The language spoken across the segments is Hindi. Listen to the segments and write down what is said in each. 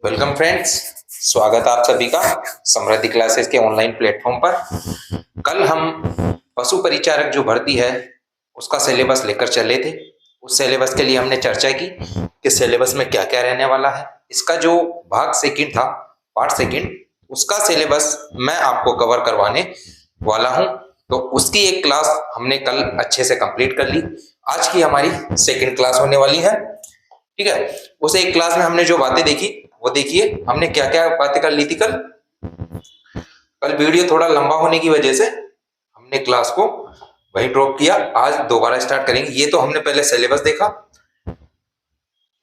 वेलकम फ्रेंड्स, स्वागत है आप सभी का समृद्धि क्लासेस के ऑनलाइन प्लेटफॉर्म पर। कल हम पशु परिचारक जो भर्ती है उसका सिलेबस लेकर चले थे। उस सिलेबस के लिए हमने चर्चा की कि सिलेबस में क्या क्या रहने वाला है। इसका जो भाग सेकंड था, पार्ट सेकंड, उसका सिलेबस मैं आपको कवर करवाने वाला हूं। तो उसकी एक क्लास हमने कल अच्छे से कंप्लीट कर ली। आज की हमारी सेकंड क्लास होने वाली है। ठीक है, उस एक क्लास में हमने जो बातें देखी वो देखिए। हमने क्या क्या बातें कर ली थी कल। कल वीडियो थोड़ा लंबा होने की वजह से हमने क्लास को वही ड्रॉप किया। आज दोबारा स्टार्ट करेंगे। ये तो हमने पहले सिलेबस देखा,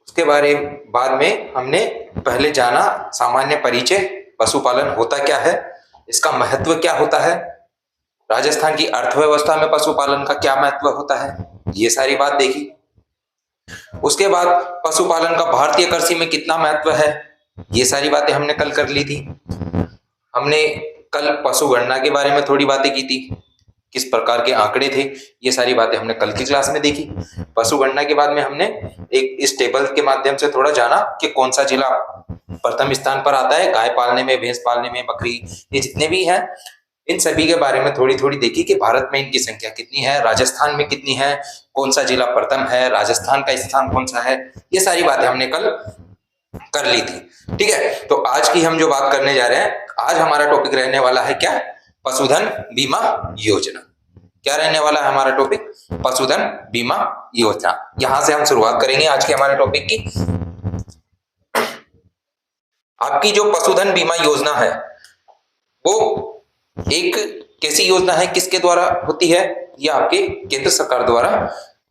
उसके बाद में हमने पहले जाना सामान्य परिचय, पशुपालन होता क्या है, इसका महत्व क्या होता है, राजस्थान की अर्थव्यवस्था में पशुपालन का क्या महत्व होता है, ये सारी बात देखी। उसके बाद पशुपालन का भारतीय कृषि में कितना महत्व है, ये सारी बातें हमने कल कर ली थी। हमने कल पशु गणना के बारे में थोड़ी बातें की थी, किस प्रकार के आंकड़े थे, ये सारी बातें हमने कल की क्लास में देखी। पशु गणना के बाद में हमने एक इस टेबल के माध्यम से थोड़ा जाना कि कौन सा जिला प्रथम स्थान पर आता है गाय पालने में, भैंस पालने में, बकरी, ये जितने भी हैं इन सभी के बारे में थोड़ी थोड़ी देखी कि भारत में इनकी संख्या कितनी है, राजस्थान में कितनी है, कौन सा जिला प्रथम है, राजस्थान का स्थान कौन सा है, ये सारी बातें हमने कल कर ली थी। ठीक है, तो आज की हम जो बात करने जा रहे हैं, आज हमारा टॉपिक रहने वाला है क्या, पशुधन बीमा योजना। क्या रहने वाला है हमारा टॉपिक, पशुधन बीमा योजना। यहां से हम शुरुआत करेंगे आज के हमारे टॉपिक की। आपकी जो पशुधन बीमा योजना है वो एक कैसी योजना है, किसके द्वारा होती है, यह आपके केंद्र सरकार द्वारा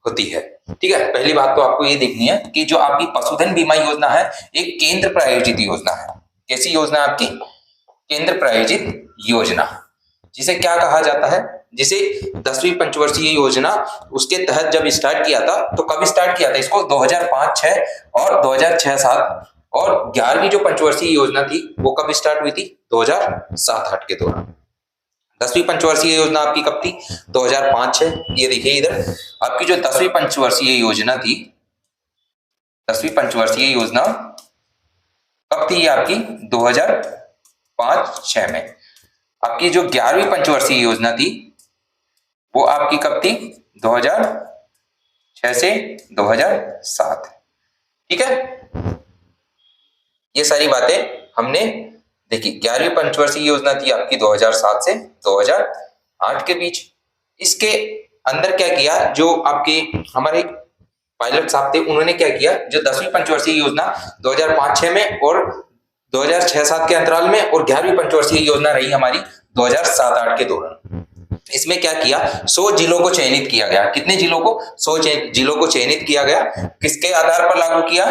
होती है। ठीक है, पहली बात तो आपको ये देखनी है कि जो आपकी पशुधन बीमा योजना है एक केंद्र प्रायोजित योजना है। कैसी योजना है आपकी, केंद्र प्रायोजित योजना, जिसे क्या कहा जाता है, जिसे 10वीं पंचवर्षीय योजना, उसके तहत जब स्टार्ट किया था तो कब स्टार्ट किया था इसको, 2005-6 और 2006-7, और 11वीं जो पंचवर्षीय योजना थी वो कब स्टार्ट हुई थी, 2007-8 के दौरान। 10वीं पंचवर्षीय योजना आपकी कब थी, 2005-6। ये देखिए इधर आपकी जो 10वीं पंचवर्षीय योजना थी, 10वीं पंचवर्षीय योजना कब थी आपकी, 2005-6 में। आपकी जो 11वीं पंचवर्षीय योजना थी वो आपकी कब थी, 2006 से 2007। ठीक है, ये सारी बातें हमने देखिए। 11वीं पंचवर्षीय योजना थी आपकी 2007 से 2008 के बीच। इसके अंदर क्या किया, जो आपके हमारे पायलट साहब थे उन्होंने क्या किया, जो 10वीं पंचवर्षीय योजना 2005-6 में और 2006-7 के अंतराल में, और 11वीं पंचवर्षीय योजना रही हमारी 2007-8 के दौरान। इसमें क्या किया, 100 जिलों को चयनित किया गया। कितने जिलों को, 100 जिलों को चयनित किया गया। किसके आधार पर लागू किया,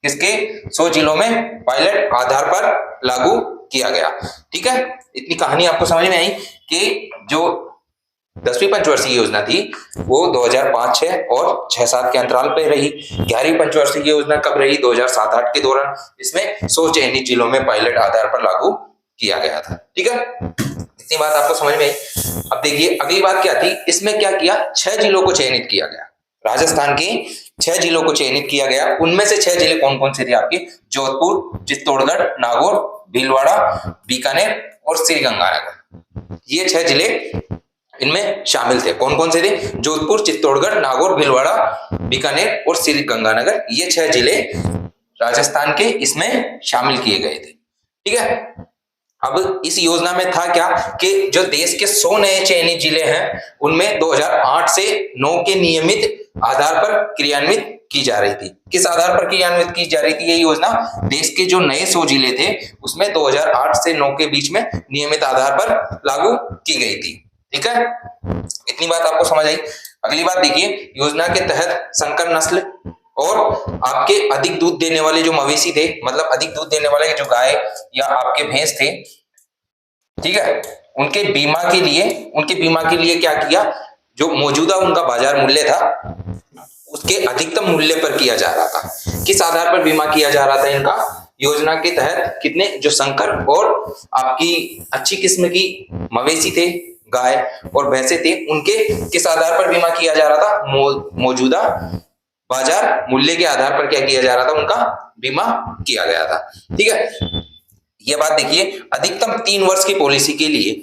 किसके, 100 जिलों में पायलट आधार पर लागू किया गया। ठीक है, इतनी कहानी आपको समझ में आई कि जो 10वीं पंचवर्षीय योजना थी वो 2005-6 और 6-7 के अंतराल पे रही। 11वीं पंचवर्षीय योजना कब रही, 2007-8 के दौरान। इसमें 100 चयनित जिलों में पायलट आधार पर लागू किया गया था। ठीक है, इतनी बात आपको समझ में आई। अब देखिए अगली बात क्या थी, इसमें क्या किया, 6 जिलों को चयनित किया गया। राजस्थान के 6 जिलों को चयनित किया गया। उनमें से 6 जिले कौन कौन से थे आपके, जोधपुर, चित्तौड़गढ़, नागौर, भीलवाड़ा, बीकानेर और श्रीगंगानगर। ये 6 जिले इनमें शामिल थे। कौन कौन से थे, जोधपुर, चित्तौड़गढ़, नागौर, भीलवाड़ा, बीकानेर और श्रीगंगानगर। ये 6 जिले राजस्थान के इसमें शामिल किए गए थे। ठीक है, अब इस योजना में था क्या कि जो देश के 100 नए चयनित जिले हैं उनमें 2008 से 9 के नियमित आधार पर क्रियान्वित की जा रही थी। किस आधार पर क्रियान्वित की जा रही थी ये योजना, देश के जो नए 100 जिले थे उसमें 2008 से 9 के बीच में नियमित आधार पर लागू की गई थी। ठीक है, इतनी बात आपको समझ आई। अगली बात देखिए, योजना के तहत संकर नस्ल और आपके अधिक दूध देने वाले जो मवेशी थे, मतलब अधिक दूध देने वाले जो गाय या आपके भैंस थे, ठीक है, उनके बीमा के लिए क्या किया, जो मौजूदा उनका बाजार मूल्य था उसके अधिकतम मूल्य पर किया जा रहा था। किस आधार पर बीमा किया जा रहा था इनका, योजना के तहत कितने जो संकर और आपकी अच्छी किस्म की मवेशी थे, गाय और भैंसे थे, उनके किस आधार पर बीमा किया जा रहा था, मौजूदा बाजार मूल्य के आधार पर क्या किया जा रहा था, उनका बीमा किया गया था। ठीक है, ये बात देखिए। अधिकतम 3 वर्ष की पॉलिसी के लिए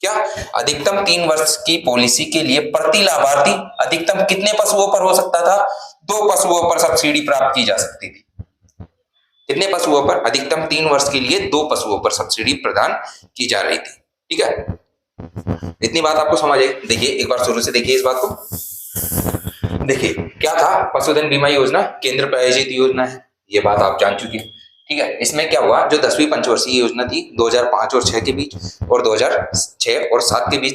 क्या, अधिकतम 3 वर्ष की पॉलिसी के लिए प्रति लाभार्थी अधिकतम कितने पशुओं पर हो सकता था? 2 पशुओं पर सब्सिडी प्राप्त की जा सकती थी। कितने पशुओं पर? अधिकतम 3 वर्ष के लिए 2 पशुओं पर सब्सिडी प्रदान की जा रही थी। ठीक है, इतनी बात आपको समझ आई। देखिए एक बार शुरू से देखिए इस बात को। देखिए क्या था, पशुधन बीमा योजना केंद्र प्रायोजित योजना है, ये बात आप जान चुके हैं। ठीक है, इसमें क्या हुआ, जो 10वीं पंचवर्षीय योजना थी 2005 और 6 के बीच, और 2006 और 7 के बीच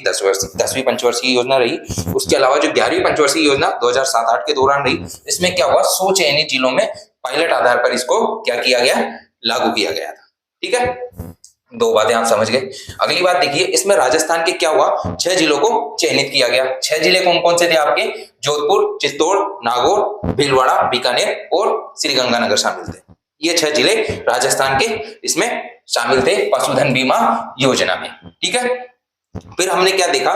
10वीं पंचवर्षीय योजना रही। उसके अलावा जो 11वीं पंचवर्षीय योजना 2007-8 के दौरान रही, इसमें क्या हुआ, 100 चयनित जिलों में पायलट आधार पर इसको क्या किया गया, लागू किया गया था। ठीक है, 2 बातें आप समझ गए। अगली बात देखिए, इसमें राजस्थान के क्या हुआ, 6 जिलों को चयनित किया गया। 6 जिले कौन कौन से थे आपके? जोधपुर, चित्तौड़, नागौर, भीलवाड़ा, बीकानेर और श्रीगंगानगर शामिल थे। ये 6 जिले राजस्थान के इसमें शामिल थे पशुधन बीमा योजना में। ठीक है, फिर हमने क्या देखा,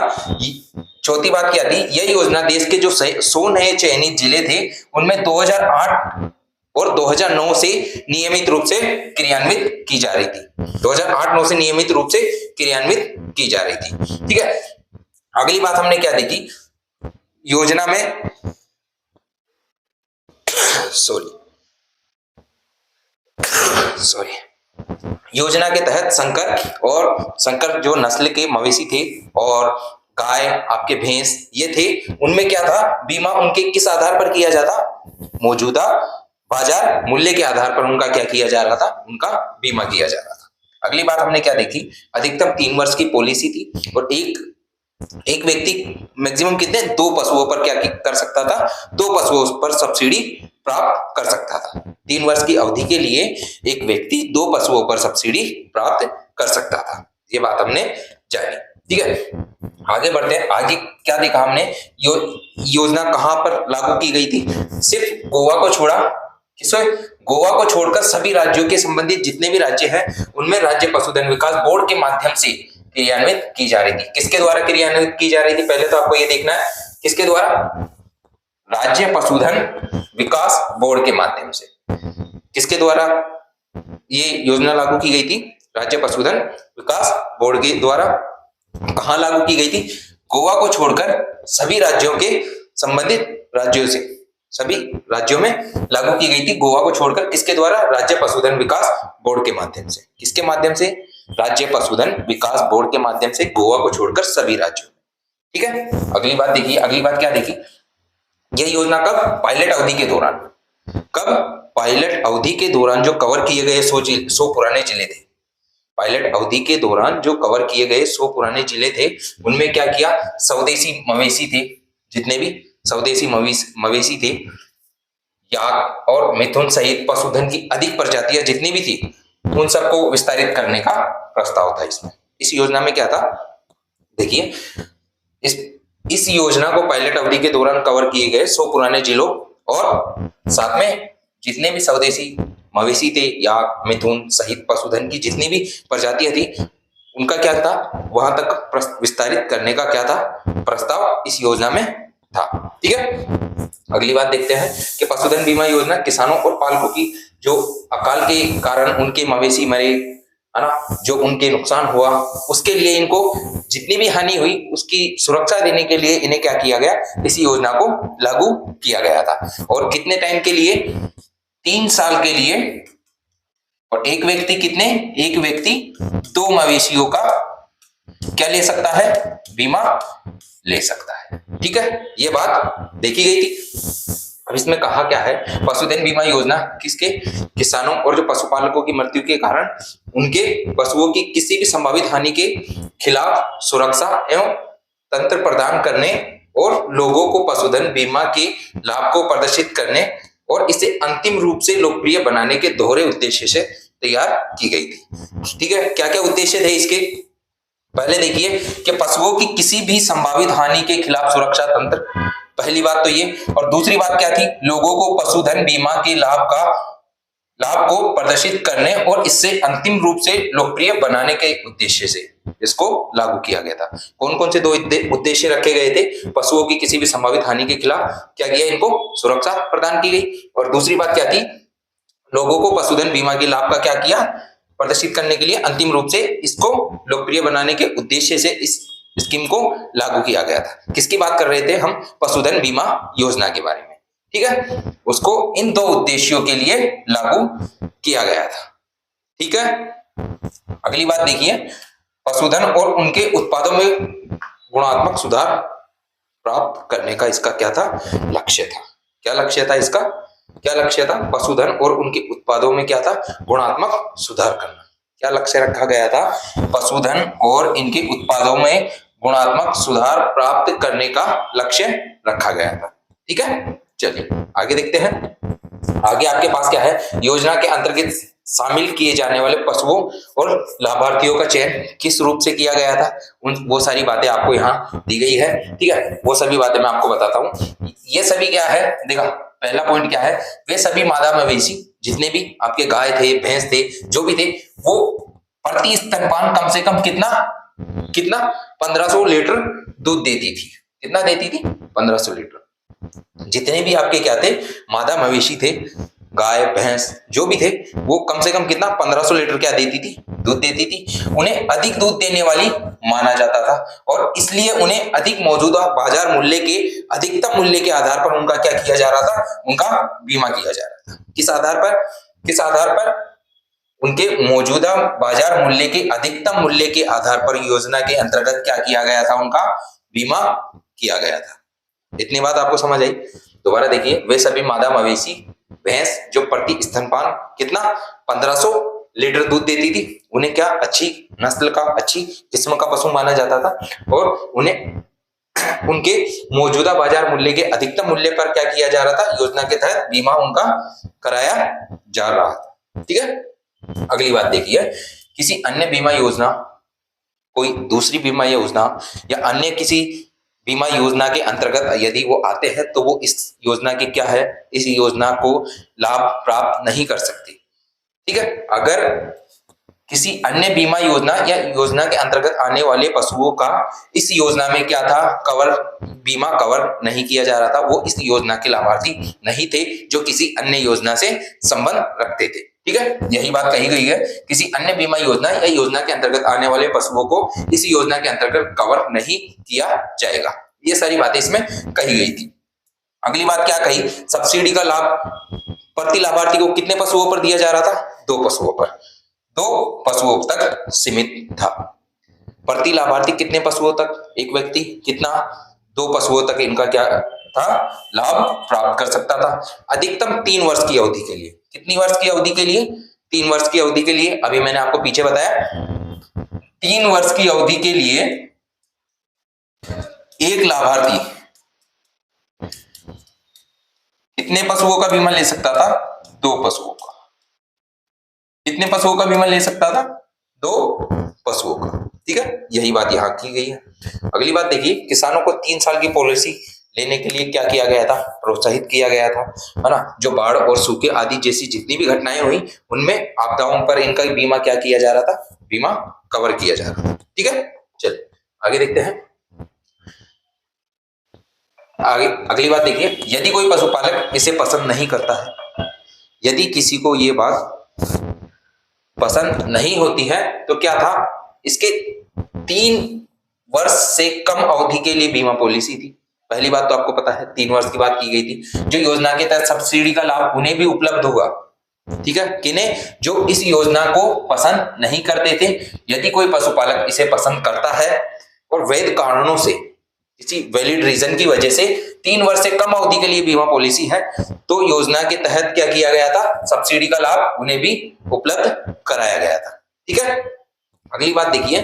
चौथी बात क्या थी, यह योजना देश के जो 100 नए चयनित जिले थे उनमें 2008 और 2009 से नियमित रूप से क्रियान्वित की जा रही थी। 2008-9 से नियमित रूप से क्रियान्वित की जा रही थी। ठीक है, अगली बात हमने क्या देखी, योजना में योजना के तहत संकर जो नस्ल के मवेशी थे और गाय, आपके भैंस, ये थे, उनमें क्या था, बीमा उनके किस आधार पर किया जाता, मौजूदा बाजार मूल्य के आधार पर उनका क्या किया जा रहा था, उनका बीमा किया जा रहा था। अगली बात हमने क्या देखी, अधिकतम 3 वर्ष की पॉलिसी थी और एक व्यक्ति मैक्सिमम कितने, 2 पशुओं पर क्या कर सकता था, 2 पशुओं पर सब्सिडी प्राप्त कर सकता था। 3 वर्ष की अवधि के लिए एक व्यक्ति 2 पशुओं पर सब्सिडी प्राप्त कर सकता था। ये बात हमने जानी। ठीक है, आगे बढ़ते हैं। आगे क्या देखा हमने, योजना कहां पर लागू की गई थी, सिर्फ गोवा को छोड़ा, गोवा को छोड़कर सभी राज्यों के संबंधित जितने भी राज्य हैं उनमें राज्य पशुधन विकास बोर्ड के माध्यम से क्रियान्वित की जा रही थी। किसके द्वारा क्रियान्वित की जा रही थी, पहले तो आपको ये देखना है, किसके द्वारा, राज्य पशुधन विकास बोर्ड के माध्यम से। किसके द्वारा ये योजना लागू की गई थी, राज्य पशुधन विकास बोर्ड के द्वारा। कहां लागू की गई थी, गोवा को छोड़कर सभी राज्यों के संबंधित राज्यों से, सभी राज्यों में लागू की गई थी, गोवा को छोड़कर। किसके द्वारा, राज्य पशुधन विकास बोर्ड के माध्यम से। किसके माध्यम से, राज्य पशुधन विकास बोर्ड के माध्यम से, गोवा को छोड़कर सभी राज्यों में। ठीक है, अगली बात देखिए, अगली बात क्या देखी, यह योजना कब, पायलट अवधि के दौरान। कब, पायलट अवधि के दौरान जो कवर किए गए 100 पुराने जिले थे, पायलट अवधि के दौरान जो कवर किए गए 100 पुराने जिले थे, उनमें क्या किया, स्वदेशी मवेशी थे, जितने भी स्वदेशी मवेशी थे, याक और मिथुन सहित पशुधन की अधिक प्रजातियां जितनी भी थी, उन सबको विस्तारित करने का प्रस्ताव था इसमें। इस योजना में क्या था, देखिए, इस योजना को पायलट अवधि के दौरान कवर किए गए 100 पुराने जिलों और साथ में जितने भी स्वदेशी मवेशी थे या मिथुन सहित पशुधन की जितनी भी प्रजातियां थी, उनका क्या था, वहां तक विस्तारित करने का क्या था, प्रस्ताव इस योजना में था। ठीक है, अगली बात देखते हैं कि पशुधन बीमा योजना किसानों और पालकों की जो अकाल के कारण उनके मवेशी मरे, है ना, जो उनके नुकसान हुआ, उसके लिए इनको जितनी भी हानि हुई उसकी सुरक्षा देने के लिए इन्हें क्या किया गया, इस योजना को लागू किया गया था। और कितने टाइम के लिए, 3 साल के लिए। और एक व्यक्ति कितने, एक व्यक्ति 2 मवेशियों का क्या ले सकता है, बीमा ले सकता है। ठीक है, ये बात देखी गई थी। अब इसमें कहा क्या है, पशुधन बीमा योजना किसके, किसानों और जो पशुपालकों की मृत्यु के कारण उनके पशुओं की किसी भी संभावित हानि के खिलाफ सुरक्षा एवं तंत्र प्रदान करने और लोगों को पशुधन बीमा के लाभ को प्रदर्शित करने और इसे अंतिम रूप से लोकप्रिय बनाने के दोहरे उद्देश्य से तैयार की गई थी। ठीक है, क्या क्या उद्देश्य थे इसके, पहले देखिए कि पशुओं की किसी भी संभावित हानि के खिलाफ सुरक्षा तंत्र, पहली बात तो ये। और दूसरी बात क्या थी, लोगों को पशुधन बीमा के लाभ को प्रदर्शित करने और इससे अंतिम रूप से लोकप्रिय बनाने के उद्देश्य से। इसको लागू किया गया था। कौन कौन से दो उद्देश्य रखे गए थे? पशुओं की किसी भी संभावित हानि के खिलाफ क्या किया, इनको सुरक्षा प्रदान की गई। और दूसरी बात क्या थी, लोगों को पशुधन बीमा के लाभ का क्या किया, प्रदर्शित करने के लिए अंतिम रूप से इसको लोकप्रिय बनाने के उद्देश्य से इस स्कीम को लागू किया गया था। किसकी बात कर रहे थे हम? पशुधन बीमा योजना के बारे में, ठीक है। उसको इन दो उद्देश्यों के लिए लागू किया गया था, ठीक है। अगली बात देखिए, पशुधन और उनके उत्पादों में गुणात्मक सुधार प्राप्त करने का इसका क्या था, लक्ष्य था। क्या लक्ष्य था इसका? क्या लक्ष्य था? पशुधन और उनके उत्पादों में क्या था, गुणात्मक सुधार करना। क्या लक्ष्य रखा गया था? पशुधन और इनके उत्पादों में गुणात्मक सुधार प्राप्त करने का लक्ष्य रखा गया था, ठीक है। चलिए आगे देखते हैं। आगे आपके पास क्या है, योजना के अंतर्गत शामिल किए जाने वाले पशुओं और लाभार्थियों का चयन किस रूप से किया गया था, वो सारी बातें आपको यहाँ दी गई है, ठीक है। वो सभी बातें मैं आपको बताता हूँ। ये सभी क्या है, देखा पहला पॉइंट क्या है, वे सभी मादा मवेशी जितने भी आपके गाय थे, भैंस थे, जो भी थे, वो प्रति स्तनपान कम से कम कितना 1500 लीटर दूध देती थी। कितना देती थी? 1500 लीटर। जितने भी आपके क्या थे, मादा मवेशी थे, गाय भैंस जो भी थे, वो कम से कम कितना 1500 लीटर क्या देती थी, दूध देती थी। उन्हें अधिक दूध देने वाली माना जाता था और इसलिए उन्हें अधिक मौजूदा बाजार मूल्य के अधिकतम मूल्य के आधार पर उनका क्या किया जा रहा था, उनका बीमा किया जा रहा था। किस आधार पर? किस आधार पर? उनके मौजूदा बाजार मूल्य के अधिकतम मूल्य के आधार पर योजना के अंतर्गत क्या किया गया था, उनका बीमा किया गया था। इतनी बात आपको समझ आई? दोबारा देखिए, वे सभी मादा मवेशी भैंस जो प्रति स्तनपान कितना 1500 लीटर दूध देती थी, उन्हें क्या अच्छी नस्ल का, अच्छी किस्म का पशु माना जाता था और उन्हें उनके मौजूदा बाजार मूल्य के अधिकतम मूल्य पर क्या किया जा रहा था, योजना के तहत बीमा उनका कराया जा रहा था, ठीक है। अगली बात देखिए, किसी अन्य बीमा योजना, कोई दूसरी बीमा योजना या अन्य किसी बीमा योजना के अंतर्गत यदि वो आते हैं तो वो इस योजना के क्या है, इस योजना को लाभ प्राप्त नहीं कर सकते, ठीक है। अगर किसी अन्य बीमा योजना या योजना के अंतर्गत आने वाले पशुओं का इस योजना में क्या था, कवर, बीमा कवर नहीं किया जा रहा था, वो इस योजना के लाभार्थी नहीं थे जो किसी अन्य योजना से संबंध रखते थे, ठीक है। यही बात कही गई है, किसी अन्य बीमा योजना या योजना के अंतर्गत आने वाले पशुओं को इस योजना के अंतर्गत कवर नहीं किया जाएगा। ये सारी बातें इसमें कही गई थी। अगली बात क्या कही, सब्सिडी का लाभ प्रति लाभार्थी को कितने पशुओं पर दिया जा रहा था? 2 पशुओं पर, 2 पशुओं तक सीमित था। प्रति लाभार्थी कितने पशुओं तक? एक व्यक्ति कितना? 2 पशुओं तक इनका क्या था, लाभ प्राप्त कर सकता था। अधिकतम 3 वर्ष की अवधि के लिए। कितनी वर्ष की अवधि के लिए? 3 वर्ष की अवधि के लिए। अभी मैंने आपको पीछे बताया 3 वर्ष की अवधि के लिए एक लाभार्थी कितने पशुओं का बीमा ले सकता था? 2 पशुओं का। कितने पशुओं का बीमा ले सकता था? 2 पशुओं का, ठीक है। यही बात यहां की गई है। अगली बात देखिए, किसानों को 3 साल की पॉलिसी लेने के लिए क्या किया गया था? प्रोत्साहित किया गया था, है ना। जो बाढ़ और सूखे आदि जैसी जितनी भी घटनाएं हुई उनमें आपदाओं पर इनका बीमा क्या किया जा रहा था? बीमा कवर किया जा रहा था, ठीक है। चलिए आगे देखते हैं। आगे अगली बात देखिए, यदि कोई पशुपालक इसे पसंद नहीं करता है, यदि किसी को ये बात पसंद नहीं होती है तो क्या था, इसके 3 वर्ष से कम अवधि के लिए बीमा पॉलिसी थी। पहली बात तो आपको पता है 3 वर्ष की बात की गई थी। जो योजना के तहत सब्सिडी का लाभ उन्हें भी उपलब्ध होगा, ठीक है। किन्हें? जो इस योजना को पसंद नहीं करते थे। यदि कोई पशुपालक इसे पसंद करता है और वैध कारणों से, किसी वैलिड रीजन की वजह से 3 वर्ष से कम अवधि के लिए बीमा पॉलिसी है, तो योजना के तहत क्या किया गया था, सब्सिडी का लाभ उन्हें भी उपलब्ध कराया गया था, ठीक है। अगली बात देखिए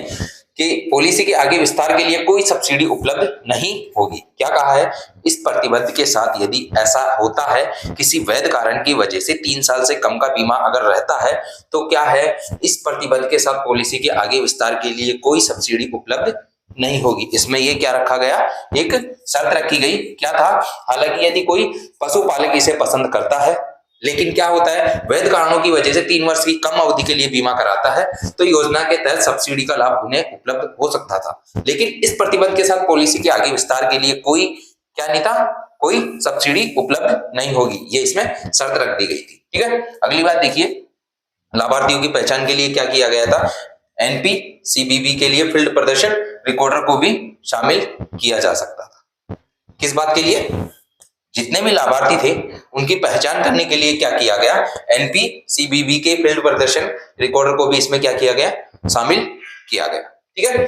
कि पॉलिसी के आगे विस्तार के लिए कोई सब्सिडी उपलब्ध नहीं होगी। क्या कहा है, इस प्रतिबंध के साथ यदि ऐसा होता है किसी वैध कारण की वजह से 3 साल से कम का बीमा अगर रहता है तो क्या है, इस प्रतिबंध के साथ पॉलिसी के आगे विस्तार के लिए कोई सब्सिडी उपलब्ध नहीं होगी। इसमें ये क्या रखा गया, एक शर्त रखी गई। क्या था, हालांकि यदि कोई पशुपालक इसे पसंद करता है, लेकिन क्या होता है, वैध कारणों की वजह से 3 वर्ष की कम अवधि के लिए बीमा कराता है तो योजना के तहत सब्सिडी का लाभ उन्हें उपलब्ध हो सकता था। लेकिन इस प्रतिबंध के साथ पॉलिसी के आगे विस्तार के लिए कोई क्या नहीं था, कोई सब्सिडी उपलब्ध नहीं होगी, ये इसमें शर्त रख दी गई थी। ठीक है, अगली बात देखिए, लाभार्थियों की पहचान के लिए क्या किया गया था, एनपीसीबीबी के लिए फील्ड प्रदर्शन रिकॉर्डर को भी शामिल किया जा सकता था। किस बात के लिए, जितने भी लाभार्थी थे उनकी पहचान करने के लिए क्या किया गया, एनपीसीबीबी के फील्ड प्रदर्शन रिकॉर्डर को भी इसमें क्या किया गया, शामिल किया गया। ठीक है,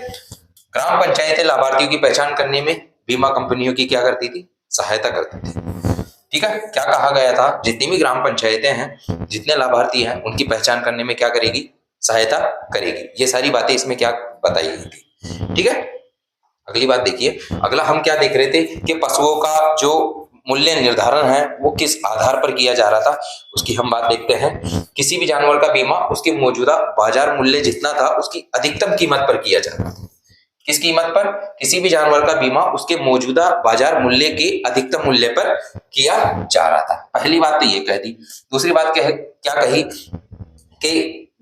ग्राम पंचायतें लाभार्थियों की पहचान करने में बीमा कंपनियों की क्या करती थी, सहायता करती थी। ठीक है, क्या कहा गया था, जितनी भी ग्राम पंचायतें हैं, जितने लाभार्थी हैं, उनकी पहचान करने में क्या करेगी, सहायता करेगी। ये सारी बातें इसमें क्या बताई गई थी। ठीक है, अगली बात देखिए, अगला हम क्या देख रहे थे कि पशुओं का जो मूल्य निर्धारण है वो किस आधार पर किया जा रहा था, उसकी हम बात देखते हैं। किसी भी जानवर का बीमा उसके मौजूदा बाजार मूल्य जितना था उसकी अधिकतम कीमत पर किया जाता था। किस कीमत पर, किसी भी जानवर का बीमा उसके मौजूदा बाजार मूल्य के अधिकतम मूल्य पर किया जा रहा था। पहली बात तो ये कह दी। दूसरी बात क्या कही कि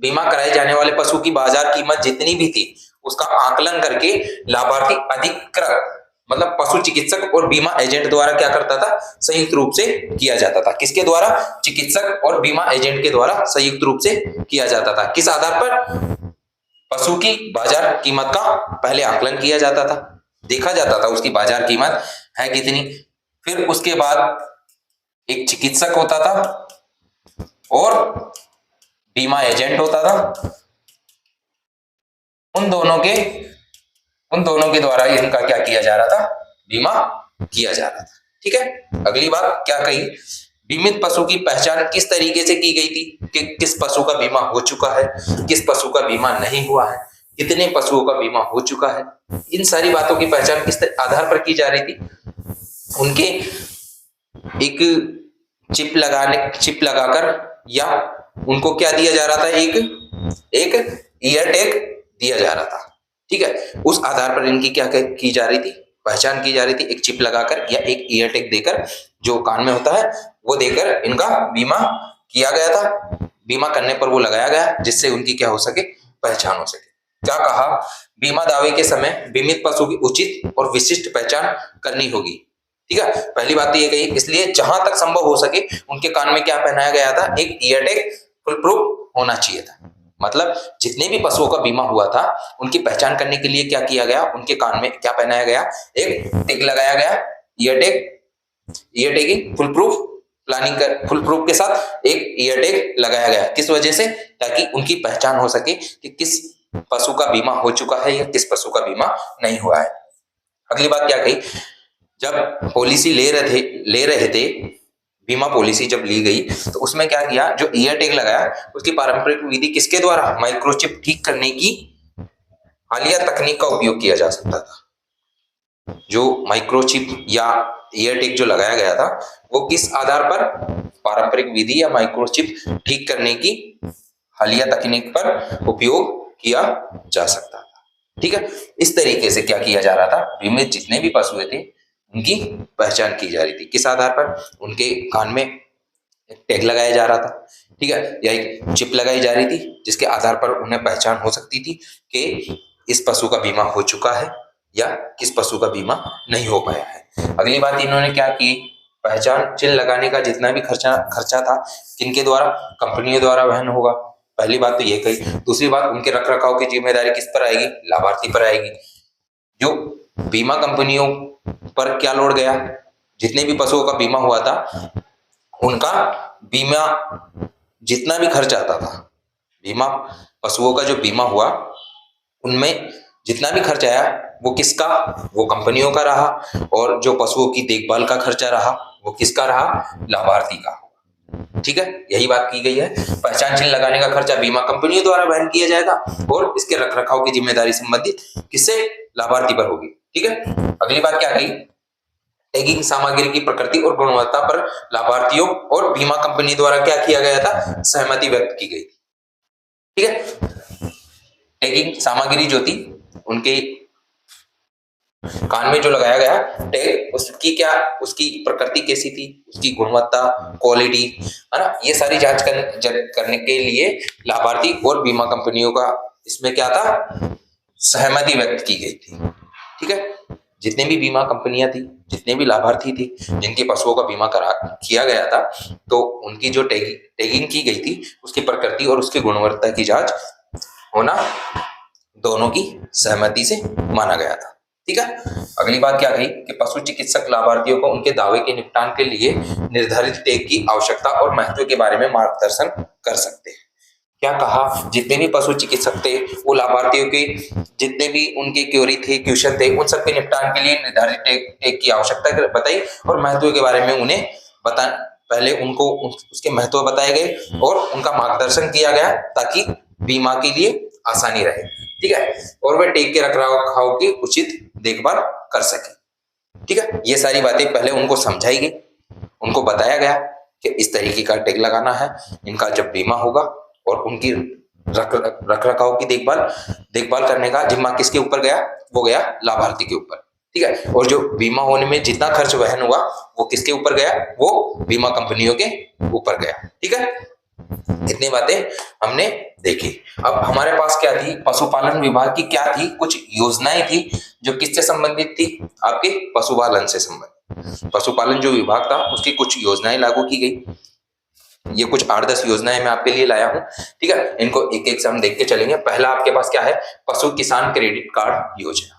बीमा कराए जाने वाले पशु की बाजार कीमत जितनी भी थी उसका आकलन करके लाभार्थी अधिकृत मतलब पशु चिकित्सक और बीमा एजेंट द्वारा क्या करता था, संयुक्त रूप से किया जाता था। किसके द्वारा, चिकित्सक और बीमा एजेंट के द्वारा संयुक्त रूप से किया जाता था। किस आधार पर, पशु की बाजार कीमत का पहले आकलन किया जाता था, देखा जाता था उसकी बाजार कीमत है कितनी, फिर उसके बाद एक चिकित्सक होता था और बीमा एजेंट होता था। उन दोनों के द्वारा इनका क्या किया जा रहा था, बीमा किया जा रहा था। ठीक है, अगली बात क्या कही, बीमित पशु की पहचान किस तरीके से की गई थी कि किस पशु का बीमा हो चुका है, किस पशु का बीमा नहीं हुआ है, कितने पशुओं का बीमा हो चुका है। इन सारी बातों की पहचान किस आधार पर की जा रही थी, उनके एक चिप लगाकर या उनको क्या दिया जा रहा था, एक ईयर टैग दिया जा रहा था। ठीक है, उस आधार पर इनकी क्या की जा रही थी, पहचान की जा रही थी, एक चिप लगाकर या एक ईयर टैग देकर, जो कान में होता है वो देकर इनका बीमा किया गया था। बीमा करने पर वो लगाया गया जिससे उनकी क्या हो सके, पहचान हो सके। क्या कहा, बीमा दावे के समय बीमित पशु की उचित और विशिष्ट पहचान करनी होगी। ठीक है, पहली बात तो ये कही, इसलिए जहां तक संभव हो सके उनके कान में क्या पहनाया गया था, एक ईयर टैग फुल प्रूफ होना चाहिए था। मतलब जितने भी पशुओं का बीमा हुआ था उनकी पहचान करने के लिए क्या किया गया, उनके कान में क्या पहनाया गया, एक टैग लगाया गया, ईयर टैग फुल प्रूफ के साथ एक ईयर टैग लगाया गया। किस वजह से, ताकि उनकी पहचान हो सके कि किस पशु का बीमा हो चुका है या किस पशु का बीमा नहीं हुआ है। अगली बात क्या कही, जब पॉलिसी ले रहे थे बीमा पॉलिसी जब ली गई तो उसमें क्या किया, जो ईयर टैग लगाया उसकी पारंपरिक विधि किसके द्वारा, माइक्रोचिप ठीक करने की हालिया तकनीक का उपयोग किया जा सकता था। जो माइक्रोचिप या ईयर टैग जो लगाया गया था वो किस आधार पर, पारंपरिक विधि या माइक्रोचिप ठीक करने की हालिया तकनीक पर उपयोग किया जा सकता था। ठीक है, इस तरीके से क्या किया जा रहा था, बीमित जितने भी पशु थे उनकी पहचान की जा रही थी। किस आधार पर, उनके कान में एक टैग लगाया जा रहा था, ठीक है, या एक चिप लगाई जा रही थी जिसके आधार पर उन्हें पहचान हो सकती थी कि इस पशु का बीमा हो चुका है या किस पशु का बीमा नहीं हो पाया है। अगली बात इन्होंने क्या की, पहचान चिन्ह लगाने का जितना भी खर्चा था किनके द्वारा, कंपनियों द्वारा वहन होगा। पहली बात तो ये कही। दूसरी बात, उनके रख रखाव की जिम्मेदारी किस पर आएगी, लाभार्थी पर आएगी। जो बीमा कंपनियों पर क्या लोड गया, जितने भी पशुओं का बीमा हुआ था उनका बीमा जितना भी खर्च आता था, बीमा पशुओं का जो बीमा हुआ उनमें जितना भी खर्च आया वो किसका, वो कंपनियों का रहा, और जो पशुओं की देखभाल का खर्चा रहा वो किसका रहा, लाभार्थी का। ठीक है, यही बात की गई है। पहचान चिन्ह लगाने का खर्चा बीमा कंपनियों द्वारा वहन किया जाएगा और इसके रखरखाव की जिम्मेदारी संबंधित किससे, लाभार्थी पर होगी। ठीक है, अगली बात क्या कही, टैगिंग सामग्री की प्रकृति और गुणवत्ता पर लाभार्थियों और बीमा कंपनी द्वारा क्या किया गया था, सहमति व्यक्त की गई। ठीक है, टैगिंग सामग्री जो थी उनके कान में जो लगाया गया टैग उसकी क्या, उसकी प्रकृति कैसी थी, उसकी गुणवत्ता, क्वालिटी, है ना, ये सारी जांच करने के लिए लाभार्थी और बीमा कंपनियों का इसमें क्या था, सहमति व्यक्त की गई थी। ठीक है, जितने भी बीमा कंपनियां थी, जितने भी लाभार्थी थे जिनके पशुओं का बीमा किया गया था, तो उनकी जो टैगिंग की गई थी उसकी प्रकृति और उसकी गुणवत्ता की जांच होना दोनों की सहमति से माना गया था। ठीक है, अगली बात क्या कही कि पशु चिकित्सक लाभार्थियों को उनके दावे के निपटान के लिए निर्धारित टैग की आवश्यकता और महत्व के बारे में मार्गदर्शन कर सकते हैं। क्या कहा, जितने भी पशु चिकित्सक थे वो लाभार्थियों के जितने भी उनके क्वेरी थे, क्वेश्चन थे, उन सबके निपटान के लिए निर्धारित टैग की आवश्यकता बताई और महत्व के बारे में उन्हें बता, पहले उनको उसके महत्व बताए गए और उनका मार्गदर्शन किया गया ताकि बीमा के लिए आसानी रहे। ठीक है, और वे टैग के रखरखाव की उचित देखभाल कर सके। ठीक है, ये सारी बातें पहले उनको समझाई गई, उनको बताया गया कि इस तरीके का टैग लगाना है, इनका जब बीमा होगा और उनकी रखरखाव की देखभाल करने का जिम्मा किसके ऊपर गया, वो गया लाभार्थी के ऊपर। ठीक है, और जो बीमा होने में जितना खर्च वहन हुआ वो किसके ऊपर गया, वो बीमा कंपनियों के ऊपर गया। ठीक है, इतनी बातें हमने देखी। अब हमारे पास क्या थी, पशुपालन विभाग की क्या थी, कुछ योजनाएं थी जो किससे संबंधित थी, आपके पशुपालन से संबंधित। पशुपालन जो विभाग था उसकी कुछ योजनाएं लागू की गई। ये कुछ 8-10 योजनाएं मैं आपके लिए लाया हूं। ठीक है, इनको एक एक से हम देख के चलेंगे। पहला आपके पास क्या है, पशु किसान क्रेडिट कार्ड योजना।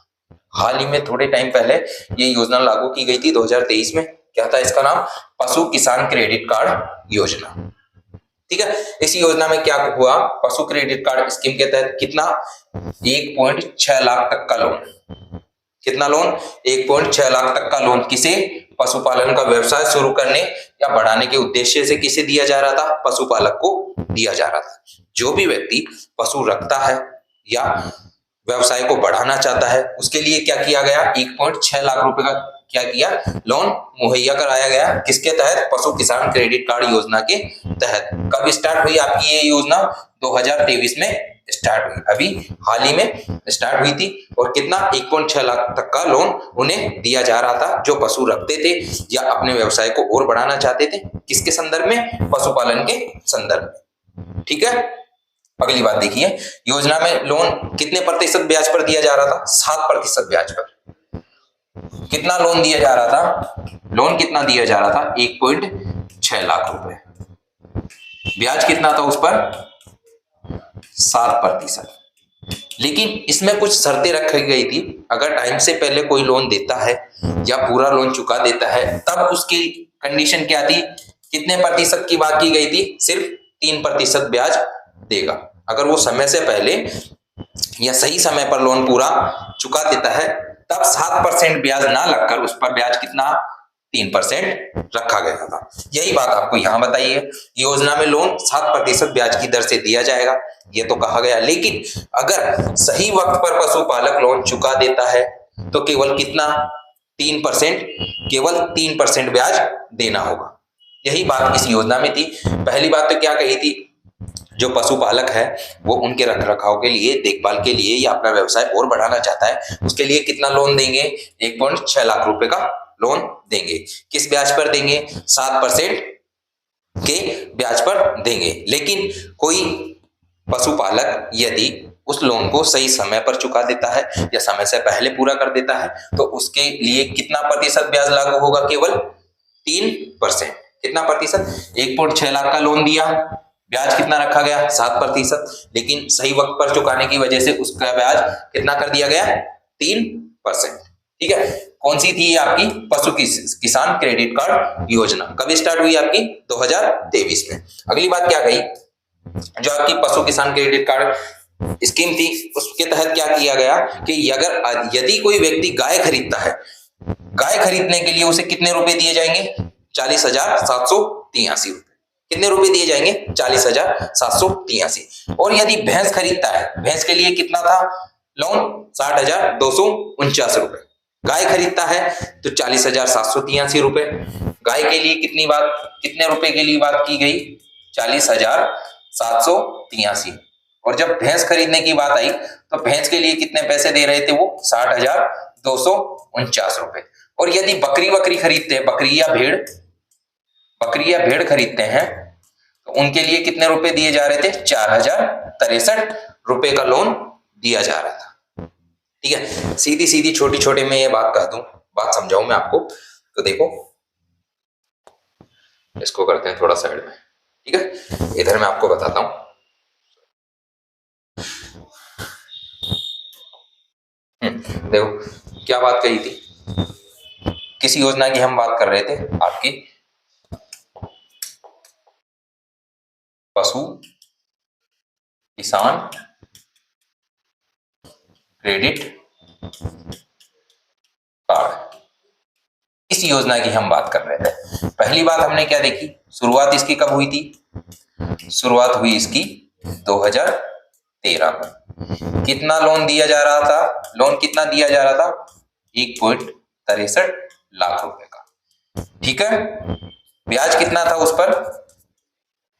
हाल ही में थोड़े टाइम पहले ये योजना लागू की गई थी 2023 में। क्या था इसका नाम, पशु किसान क्रेडिट कार्ड योजना। ठीक है, इस योजना में क्या हुआ, पशु क्रेडिट कार्ड स्कीम के तहत कितना 1.6 लाख तक का लोन, कितना लोन 1.6 लाख तक का लोन किसे, पशुपालन का व्यवसाय शुरू करने या बढ़ाने के उद्देश्य से किसे दिया जा रहा था, पशुपालक को दिया जा रहा था। जो भी व्यक्ति पशु रखता है या व्यवसाय को बढ़ाना चाहता है उसके लिए क्या किया गया, 1.6 लाख रुपए का क्या किया, लोन मुहैया कराया गया। किसके तहत, पशु किसान क्रेडिट कार्ड योजना के तहत। कब स्टार्ट हुई आपकी ये योजना, 2023 में स्टार्ट हुई, अभी हाल ही में स्टार्ट हुई थी। और कितना, 1.6 लाख तक का लोन उन्हें दिया जा रहा था जो पशु रखते थे या अपने व्यवसाय को और बढ़ाना चाहते थे। किसके संदर्भ में, पशुपालन के संदर्भ में। ठीक है, अगली बात देखिए, योजना में लोन कितने प्रतिशत ब्याज पर दिया जा रहा था, 7% ब्याज पर। कितना लोन दिया जा रहा था, लोन कितना दिया जा रहा था, 1.6 लाख रुपए। ब्याज कितना था उस पर, 7%। लेकिन इसमें कुछ शर्तें रखी गई थी, अगर टाइम से पहले कोई लोन देता है या पूरा लोन चुका देता है तब उसकी कंडीशन क्या थी, कितने प्रतिशत की बात की गई थी, सिर्फ 3% ब्याज देगा। अगर वो समय से पहले या सही समय पर लोन पूरा चुका देता है तब 7% ब्याज ना लगकर उस पर ब्याज कितना, 3% रखा गया था। यही बात आपको यहां बताई है, योजना में लोन 7% ब्याज की दर से दिया जाएगा, ये तो कहा गया। लेकिन अगर सही वक्त पर पशुपालक लोन चुका देता है तो केवल कितना, 3%, केवल 3% ब्याज देना होगा। यही बात इस योजना में थी। पहली बात तो क्या कही थी, जो पशुपालक है वो उनके रखरखाव के लिए, देखभाल के लिए या अपना व्यवसाय और बढ़ाना चाहता है उसके लिए कितना लोन देंगे, 1.6 लाख रुपए का लोन देंगे। किस ब्याज पर देंगे, 7% के ब्याज पर देंगे। लेकिन कोई पशुपालक यदि उस लोन को सही समय पर चुका देता है या समय से पहले पूरा कर देता है तो उसके लिए कितना प्रतिशत ब्याज लागू होगा, केवल 3%। कितना प्रतिशत, 1.6 लाख का लोन दिया, ब्याज कितना रखा गया, 7%। लेकिन सही वक्त पर चुकाने की वजह से उसका ब्याज कितना कर दिया गया, 3%। ठीक है, कौन सी थी आपकी, पशु किसान क्रेडिट कार्ड योजना। कब स्टार्ट हुई आपकी, 2023 में। अगली बात क्या कही, जो आपकी पशु किसान क्रेडिट कार्ड स्कीम थी उसके तहत क्या किया गया कि अगर यदि कोई व्यक्ति गाय खरीदता है, गाय खरीदने के लिए उसे कितने रुपए दिए जाएंगे, 40,783 रुपए। कितने रुपए दिए जाएंगे, 40,783। और यदि भैंस खरीदता है, भैंस के लिए कितना था लोन, 60,249 रुपए। गाय खरीदता है तो 40,783 रुपए। गाय के लिए कितने रुपए के लिए बात की गई, 40,783। और जब भैंस खरीदने की बात आई तो भैंस के लिए कितने पैसे दे रहे थे वो, 60,249 ₹249। और यदि बकरी खरीदते हैं, बकरी या भेड़ खरीदते हैं, तो उनके लिए कितने रुपए दिए जा रहे थे? ₹4063 का लोन दिया जा रहा था। ठीक है, सीधी सीधी छोटी छोटी मैं ये बात कह दूं, बात समझाऊं मैं आपको, तो देखो इसको करते हैं थोड़ा साइड में। ठीक है, इधर मैं आपको बताता हूं। देखो क्या बात कही थी, किस योजना की हम बात कर रहे थे? आपकी पशु किसान क्रेडिट कार्ड, इस योजना की हम बात कर रहे थे। पहली बात हमने क्या देखी, शुरुआत इसकी कब हुई थी? शुरुआत हुई इसकी 2013 में। कितना लोन दिया जा रहा था? लोन कितना दिया जा रहा था? 1.63 लाख रुपए का। ठीक है, ब्याज कितना था उस पर?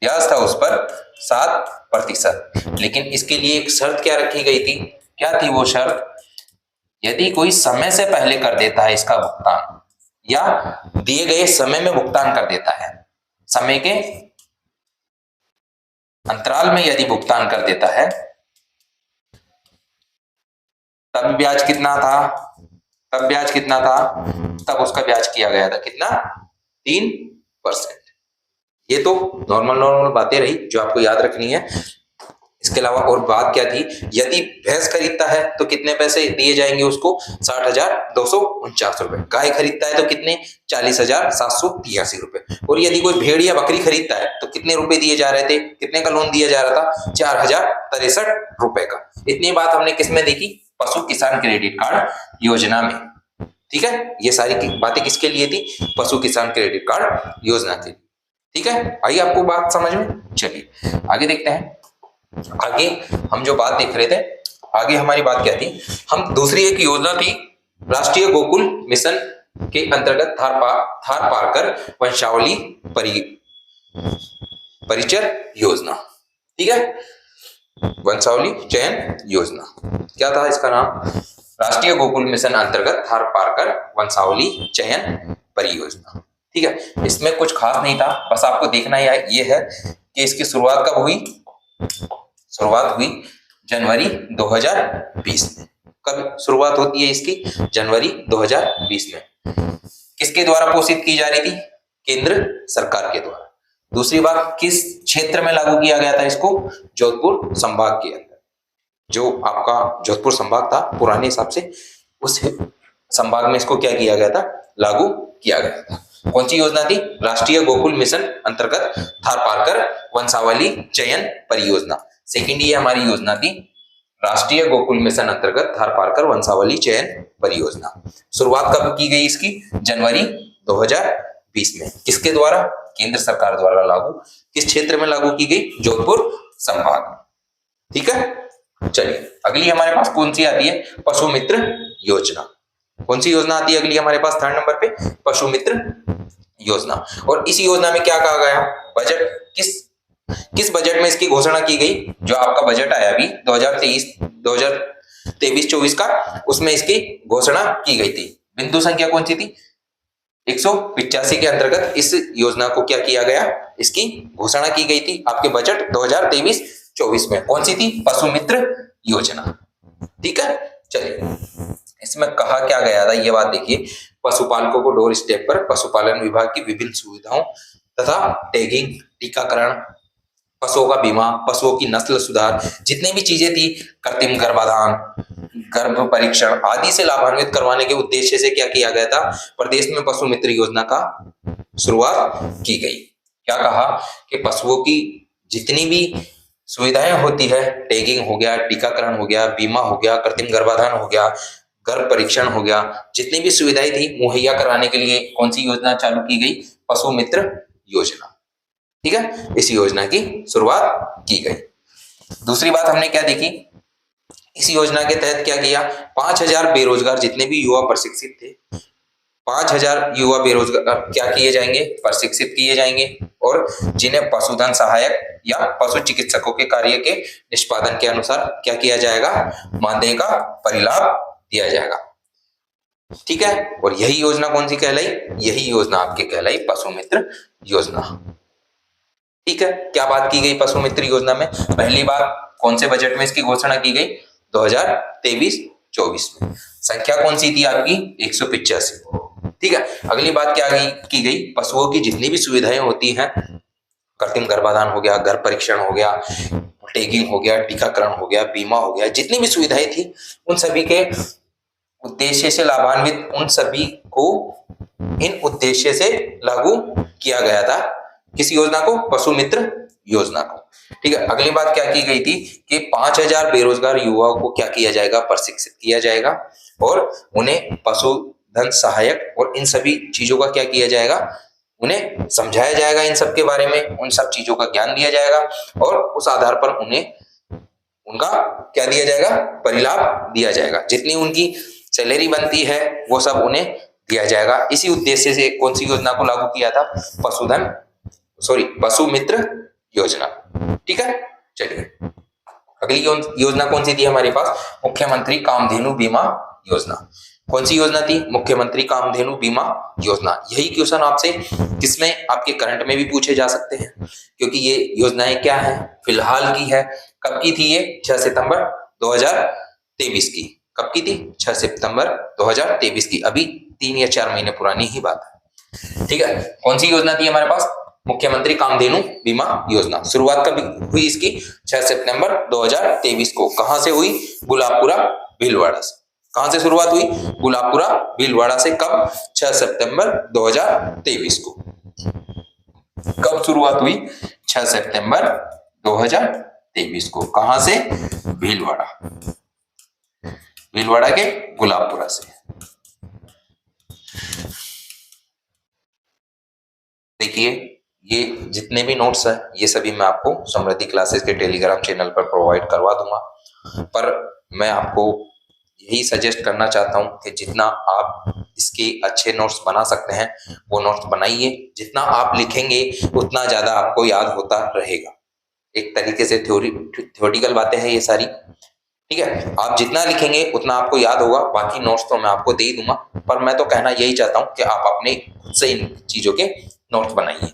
ब्याज था उस पर 7%। लेकिन इसके लिए एक शर्त क्या रखी गई थी? क्या थी वो शर्त? यदि कोई समय से पहले कर देता है इसका भुगतान, या दिए गए समय में भुगतान कर देता है, समय के अंतराल में यदि भुगतान कर देता है, तब ब्याज कितना था? तब उसका ब्याज किया गया था कितना? 3%। ये तो नॉर्मल बातें रही जो आपको याद रखनी है। इसके अलावा और बात क्या थी? यदि भैंस खरीदता है तो कितने पैसे दिए जाएंगे उसको? 60,249 रुपए। गाय खरीदता है तो कितने? 40,783 रुपए। और यदि कोई भेड़ या बकरी खरीदता है तो कितने रुपए दिए जा रहे थे? कितने का लोन दिया जा रहा था? 4,063 रुपए का। इतनी बात हमने किसमें देखी? पशु किसान क्रेडिट कार्ड योजना में। ठीक है, ये सारी बातें किसके लिए थी? पशु किसान क्रेडिट कार्ड योजना थी। ठीक है, आई आपको बात समझ में? चलिए आगे देखते हैं। आगे हम जो बात देख रहे थे, आगे हमारी बात क्या थी? हम दूसरी एक योजना थी राष्ट्रीय गोकुल मिशन के अंतर्गत थार पारकर वंशावली परिचय योजना। ठीक है, वंशावली चयन योजना, क्या था इसका नाम? राष्ट्रीय गोकुल मिशन अंतर्गत थार पारकर वंशावली चयन परियोजना। ठीक है, इसमें कुछ खास नहीं था, बस आपको देखना ये है कि इसकी शुरुआत कब हुई? शुरुआत हुई जनवरी 2020 में। कब शुरुआत होती है इसकी? जनवरी 2020 में। किसके द्वारा पोषित की जा रही थी? केंद्र सरकार के द्वारा। दूसरी बात, किस क्षेत्र में लागू किया गया था इसको? जोधपुर संभाग के अंदर। जो आपका जोधपुर संभाग था पुराने हिसाब से, उस संभाग में इसको क्या किया गया था? लागू किया गया था। कौन सी योजना थी? राष्ट्रीय गोकुल मिशन अंतर्गत थार पारकर वंशावली चयन परियोजना। सेकंड ये हमारी योजना थी राष्ट्रीय गोकुल मिशन अंतर्गत थार पारकर वंशावली चयन परियोजना। शुरुआत कब की गई इसकी? जनवरी 2020 में। किसके द्वारा? केंद्र सरकार द्वारा लागू। किस क्षेत्र में लागू की गई? जोधपुर संभाग में। ठीक है, चलिए अगली हमारे पास कौन सी आती है? पशु मित्र योजना। कौन सी योजना आती है अगली हमारे पास? थर्ड नंबर पे पशु मित्र योजना। और इस योजना में क्या कहा गया? बजट किस बजट में इसकी घोषणा की गई? जो आपका बजट आया अभी 2023-24 का, उसमें इसकी घोषणा की गई थी। बिंदु संख्या कौन सी थी? 185 के अंतर्गत इस योजना को क्या किया गया? इसकी घोषणा की गई थी आपके बजट 2023-24 में। कौन सी थी? पशु मित्र योजना। ठीक है, चलिए इसमें कहा क्या गया था ये बात देखिए। पशुपालकों को डोर स्टेप पर पशुपालन विभाग की विभिन्न सुविधाओं तथा टैगिंग, टीकाकरण, पशुओं का बीमा, पशुओं की नस्ल सुधार, जितनी भी चीजें थी, कृत्रिम गर्भाधान, गर्भ परीक्षण आदि से लाभान्वित करवाने के उद्देश्य से क्या किया गया था? प्रदेश में पशु मित्र योजना का शुरुआत की गई। क्या कहा कि पशुओं की जितनी भी सुविधाएं होती है, टैगिंग हो गया, टीकाकरण हो गया, बीमा हो गया, कृत्रिम गर्भाधान हो गया, गर्भ परीक्षण हो गया, जितनी भी सुविधाएं थी मुहैया कराने के लिए कौन सी योजना चालू की गई? पशु मित्र योजना। ठीक है, इस योजना की शुरुआत की गई। दूसरी बात हमने क्या देखी? इस योजना के तहत क्या किया? 5,000 बेरोजगार जितने भी युवा प्रशिक्षित थे, 5,000 युवा बेरोजगार क्या किए जाएंगे? प्रशिक्षित किए जाएंगे, और जिन्हें पशुधन सहायक या पशु चिकित्सकों के कार्य के निष्पादन के अनुसार क्या किया जाएगा? मानदेय का परिलाभ दिया जाएगा। ठीक है। और यही योजना कौन सी कहलाई? यही योजना आपके कहलाई पशु मित्र योजना। ठीक है। क्या बात की गई पशु मित्र योजना में? पहली बार कौन से बजट में इसकी घोषणा की गई? 2023-24 में। संख्या कौन सी थी आपकी? 185। ठीक है। अगली बात क्या की गई? पशुओं की जितनी भी सुविधाएं होती हैं, कृत्रिम गर्भाधान हो गया, गर्भ परीक्षण हो गया, टैगिंग हो गया, टीकाकरण हो गया, बीमा हो गया, जितनी भी सुविधाएं थी उन सभी के उद्देश्य से लाभान्वित, उन सभी को इन उद्देश्य से लागू किया गया था। किस योजना को? पशु मित्र योजना को। ठीक है। अगली बात क्या की गई थी कि 5000 बेरोजगार युवाओं को क्या किया जाएगा? प्रशिक्षित किया जाएगा और उन्हें पशुधन सहायक और इन सभी चीजों का क्या किया जाएगा? उन्हें समझाया जाएगा, इन सब के बारे में उन सब चीजों का ज्ञान दिया जाएगा और उस आधार पर उन्हें उनका क्या दिया जाएगा? परिलाभ दिया जाएगा। जितनी उनकी सैलरी बनती है वो सब उन्हें दिया जाएगा। इसी उद्देश्य से कौन सी योजना को लागू किया था? पशु मित्र योजना। ठीक है। चलिए अगली योजना कौन सी थी हमारे पास? मुख्यमंत्री कामधेनु बीमा योजना। कौन सी योजना थी? मुख्यमंत्री कामधेनु बीमा योजना। यही क्वेश्चन आपसे किसमें? आपके करंट में भी पूछे जा सकते हैं, क्योंकि ये योजनाएं क्या है? फिलहाल की है। कब की थी ये? 6 सितंबर 2023 की। कब की थी? 6 सितंबर 2023 की। अभी 3 या 4 महीने पुरानी ही बात है। ठीक है। कौन सी योजना थी हमारे पास? मुख्यमंत्री कामधेनु बीमा योजना। शुरुआत कब हुई इसकी? 6 सितंबर 2023 को। कहां से हुई? गुलाबपुरा भीलवाड़ा से। कहां से शुरुआत हुई? गुलाबपुरा भीलवाड़ा से। कब? 6 सितंबर 2023 को। कब शुरुआत हुई? 6 सितंबर 2023 को। कहां से? भीलवाड़ा, भीलवाड़ा के गुलाबपुरा से। देखिए ये जितने भी नोट्स हैं ये सभी मैं आपको समृद्धि क्लासेस के टेलीग्राम चैनल पर प्रोवाइड करवा दूंगा, पर मैं आपको यही सजेस्ट करना चाहता हूं कि जितना आप इसके अच्छे नोट्स बना सकते हैं वो नोट्स बनाइए। जितना आप लिखेंगे उतना ज्यादा आपको याद होता रहेगा। एक तरीके से थ्योरेटिकल बातें हैं ये सारी। ठीक है। आप जितना लिखेंगे उतना आपको याद होगा। बाकी नोट्स तो मैं आपको दे ही दूंगा, पर मैं तो कहना यही चाहता हूं कि आप अपने खुद से इन चीजों के नोट्स बनाइए।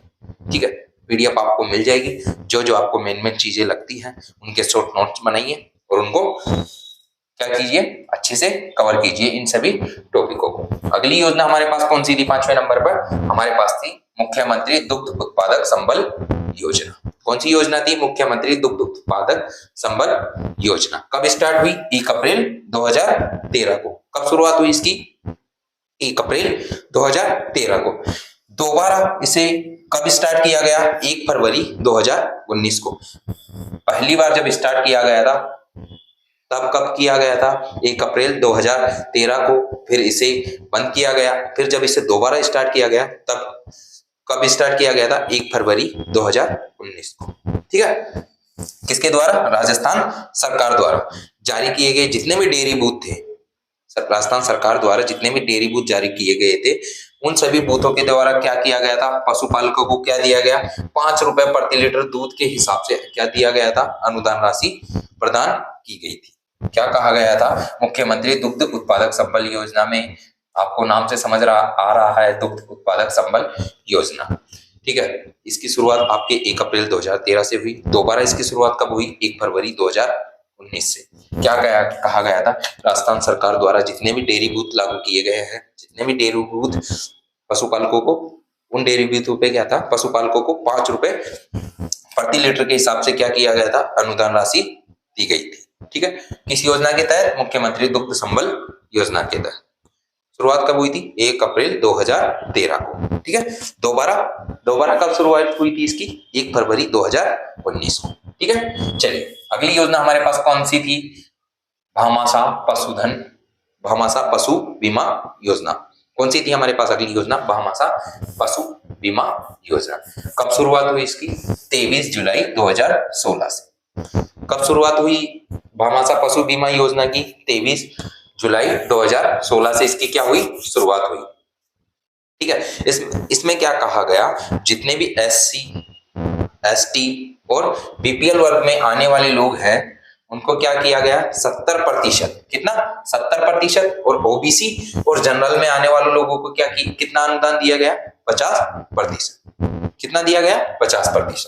ठीक है। पीडीएफ आपको मिल जाएगी। जो जो आपको मेन चीजें लगती हैं उनके शॉर्ट नोट्स बनाइए और उनको क्या कीजिए? अच्छे से कवर कीजिए इन सभी टॉपिकों को। अगली योजना हमारे पास कौन सी थी? 5वें नंबर पर हमारे पास थी मुख्यमंत्री दुग्ध उत्पादक संबल योजना। कौन सी योजना थी? मुख्यमंत्री दुग्ध उत्पादक संबल योजना। कब स्टार्ट हुई? 1 अप्रैल 2013 को। कब शुरुआत हुई इसकी? 1 अप्रैल 2013 को। दोबारा इसे कब स्टार्ट किया गया? 1 फरवरी 2019 को। पहली बार जब स्टार्ट किया गया था तब कब किया गया था? 1 अप्रैल 2013 को। फिर इसे बंद किया गया। फिर जब इसे दोबारा स्टार्ट किया गया तब कब स्टार्ट किया गया था? 1 फरवरी 2019 को। ठीक है। किसके द्वारा? राजस्थान सरकार द्वारा जारी किए गए जितने भी डेयरी बूथ थे, राजस्थान सरकार द्वारा जितने भी डेयरी बूथ जारी किए गए थे उन सभी बूथों के द्वारा क्या किया गया था? पशुपालकों को क्या दिया गया? 5 रुपए प्रति लीटर दूध के हिसाब से क्या दिया गया था? अनुदान राशि प्रदान की गई थी। क्या कहा गया था? मुख्यमंत्री दुग्ध उत्पादक संबल योजना में। आपको नाम से समझ आ रहा है दुग्ध उत्पादक संबल योजना। ठीक है। इसकी शुरुआत आपके 1 अप्रैल 2013 से हुई। दोबारा इसकी शुरुआत कब हुई? 1 फरवरी 2019 से। क्या कहा गया था? राजस्थान सरकार द्वारा जितने भी डेयरी बूथ लागू किए गए हैं, जितने भी डेयरी बूथ पशुपालकों को, उन डेयरी बूथों पे क्या था? पशुपालकों को 5 रुपए प्रति लीटर के हिसाब से क्या किया गया था? अनुदान राशि दी गई थी। ठीक है। किस योजना के तहत? मुख्यमंत्री दुग्ध संबल योजना के तहत। शुरुआत कब हुई थी? 1 अप्रैल 2013 को। ठीक है। दोबारा कब शुरुआत हुई थी इसकी? 1 फरवरी 2019 को। ठीक है। चलिए अगली योजना हमारे पास कौन सी थी? भामाशाह पशु बीमा योजना। कौन सी थी हमारे पास अगली योजना? भामाशाह पशु बीमा योजना। कब शुरुआत हुई इसकी? 23 जुलाई 2016 से। कब शुरुआत हुई भामाशाह पशु बीमा योजना की? 23 जुलाई 2016 से इसकी क्या हुई? शुरुआत हुई। ठीक है। इसमें क्या कहा गया? जितने भी SC, ST और BPL वर्ग में आने वाले लोग हैं उनको क्या किया गया 70%, कितना 70%, और ओबीसी और जनरल में आने वाले लोगों को कितना अनुदान दिया गया 50%। कितना दिया गया 50%।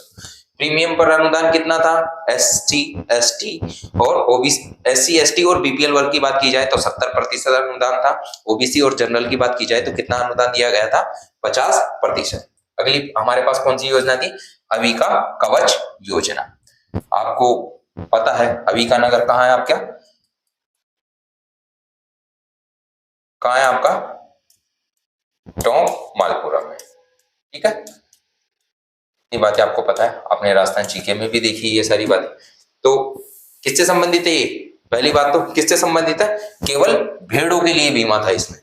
प्रीमियम पर अनुदान कितना था एसटी एसटी और ओबीसी, एससी एसटी और बीपीएल वर्ग की बात की जाए तो 70% अनुदान था। ओबीसी और जनरल की बात की जाए तो कितना अनुदान दिया गया था 50%। अगली हमारे पास कौन सी योजना थी अविका कवच योजना। आपको पता है अविका नगर कहाँ है आपका, कहाँ है आपका टोंक मालपुरा में, ठीक है। ये बातें आपको पता है, आपने राजस्थान जीके में भी देखी ये सारी बातें। तो किससे संबंधित है ये, पहली बात तो किससे संबंधित है, केवल भेड़ों के लिए बीमा था इसमें,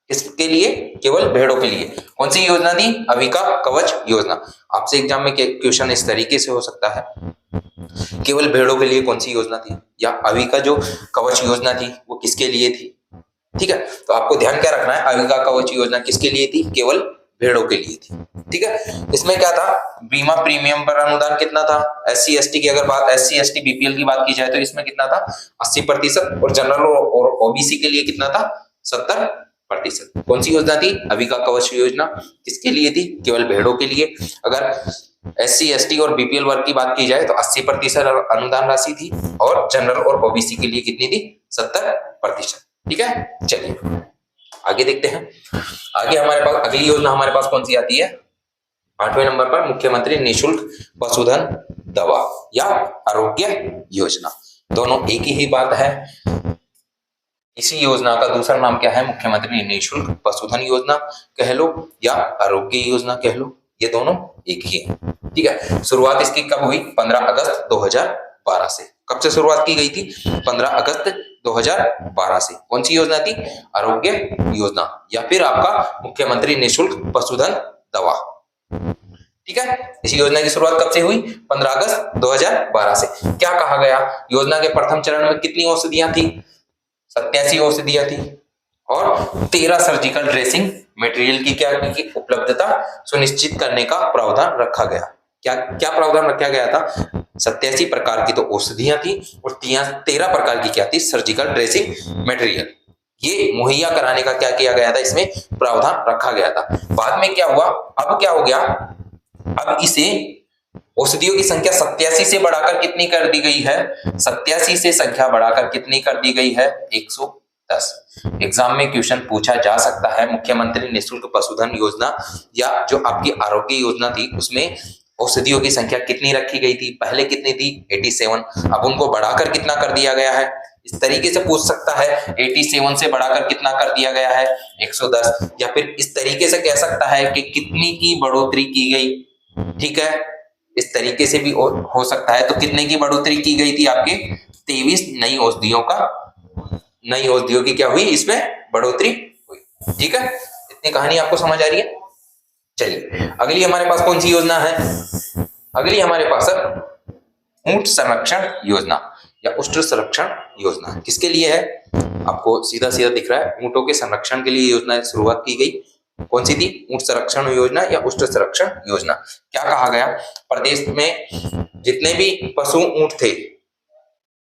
इसके लिए केवल भेड़ों के लिए। कौन सी योजना थी अविका कवच योजना। आपसे एग्जाम में क्वेश्चन इस तरीके से हो सकता है, केवल भेड़ों के लिए कौन सी योजना थी, या अविका जो कवच योजना थी वो किसके लिए थी, ठीक है। तो आपको ध्यान क्या रखना है, अविका कवच योजना किसके लिए थी, केवल भेड़ों के लिए थी, ठीक है। इसमें क्या था, बीमा प्रीमियम पर अनुदान कितना था, एससी एसटी की अगर बात, एससी एसटी बीपीएल की बात की जाए तो इसमें कितना था 80%, और जनरल और ओबीसी के लिए कितना था 70%। कौन सी योजना थी अविका कवच योजना, किसके लिए थी, केवल भेड़ों के लिए। अगर एससी एसटी और बीपीएल वर्ग की बात की जाए तो 80% अनुदान राशि थी, और जनरल और ओबीसी के लिए कितनी थी 70%, ठीक है। चलिए आगे देखते हैं। आगे हमारे पास अगली योजना हमारे पास कौन सी आती है 8वें नंबर पर, मुख्यमंत्री निशुल्क पशुधन दवा या आरोग्य योजना। दोनों एक ही बात है। इसी योजना का दूसरा नाम क्या है, मुख्यमंत्री निशुल्क पशुधन योजना कह लो या आरोग्य योजना कह लो, ये दोनों एक ही है, ठीक है। शुरुआत इसकी कब हुई 15 अगस्त 2012 से। कब से शुरुआत की गई थी 15 अगस्त 2012 से। कौन सी योजना थी आरोग्य योजना, या फिर आपका मुख्यमंत्री निशुल्क पशुधन दवा, ठीक है। इस योजना की शुरुआत कब से हुई 15 अगस्त 2012 से। क्या कहा गया, योजना के प्रथम चरण में कितनी औषधियां थी 87 औषधियां थी, और 13 सर्जिकल ड्रेसिंग मटेरियल की क्या की उपलब्धता सुनिश्चित करने का प्रावधान रखा गया। क्या क्या प्रावधान रखा गया था 87 प्रकार की तो औषधियां थी, और 13 प्रकार की क्या थी सर्जिकल ड्रेसिंग मटेरियल, ये मुहैया कराने का क्या किया गया था, इसमें प्रावधान रखा गया था। बाद में क्या हुआ, अब क्या हो गया, अब इसे औषधियों की संख्या 87 से बढ़ाकर कितनी कर दी गई है, 87 से संख्या बढ़ाकर कितनी कर दी गई है 110। एग्जाम में क्वेश्चन पूछा जा सकता है, मुख्यमंत्री निशुल्क पशुधन योजना या जो आपकी आरोग्य योजना थी उसमें औषधियों की संख्या कितनी रखी गई थी, पहले कितनी थी 87, अब उनको बढ़ाकर कितना कर दिया गया है। इस तरीके से पूछ सकता है 87 से बढ़ाकर कितना कर दिया गया है 110, या फिर इस तरीके से कह सकता है कि कितनी की बढ़ोतरी की गई, ठीक है। इस तरीके से भी हो सकता है। तो कितने की बढ़ोतरी की गई थी आपके 23 नई औषधियों की क्या हुई इसमें बढ़ोतरी हुई, ठीक है। इतनी कहानी आपको समझ आ रही है। चलिए अगली हमारे पास कौन सी योजना है, अगली हमारे पास है ऊंट संरक्षण योजना या उष्ट संरक्षण योजना। किसके लिए है, आपको सीधा सीधा दिख रहा है, ऊंटों के संरक्षण के लिए योजना शुरुआत की गई। कौन सी थी ऊंट संरक्षण योजना या उष्ट संरक्षण योजना। क्या कहा गया, प्रदेश में जितने भी पशु ऊंट थे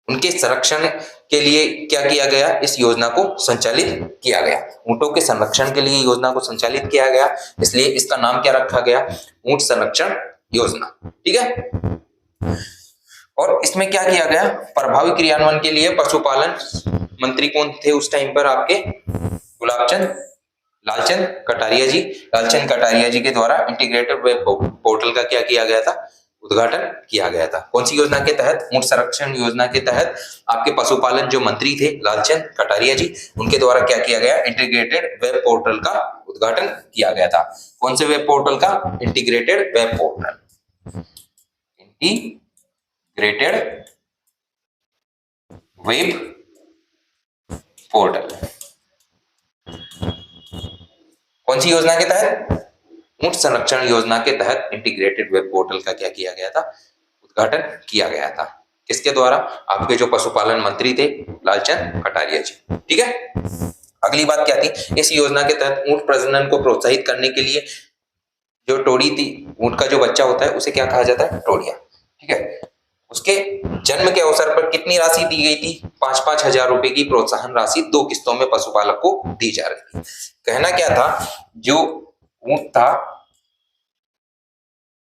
उनके संरक्षण के लिए क्या किया गया, इस योजना को संचालित किया गया। ऊंटों के संरक्षण के लिए योजना को संचालित किया गया, इसलिए इसका नाम क्या रखा गया ऊंट संरक्षण योजना, ठीक है। और इसमें क्या किया गया, प्रभावी क्रियान्वयन के लिए पशुपालन मंत्री कौन थे उस टाइम पर आपके, लालचंद कटारिया जी के द्वारा इंटीग्रेटेड वेब पोर्टल का क्या किया गया था, उद्घाटन किया गया था। कौन सी योजना के तहत, ऊंट संरक्षण योजना के तहत आपके पशुपालन जो मंत्री थे लालचंद कटारिया जी, उनके द्वारा क्या किया गया, इंटीग्रेटेड वेब पोर्टल का उद्घाटन किया गया था। कौन से वेब पोर्टल का, integrated web portal, integrated web portal. कौन सी योजना के तहत, ऊंट संरक्षण योजना के तहत इंटीग्रेटेड वेब पोर्टल का क्या किया गया था, उद्घाटन किया गया था। किसके द्वारा, आपके जो पशुपालन मंत्री थे लालचंद कटारिया जी, ठीक है। अगली बात क्या थी, इस योजना के तहत ऊंट प्रजनन को प्रोत्साहित करने के लिए जो टोड़ी थी, ऊंट का जो बच्चा होता है उसे क्या कहा जाता है, टोड़िया, ठीक है। उसके जन्म के अवसर पर कितनी राशि दी गई थी? 5-5 हजार रुपए की प्रोत्साहन राशि 2 किस्तों में पशुपालक को दी जा रही थी। कहना क्या था, जो ऊंट था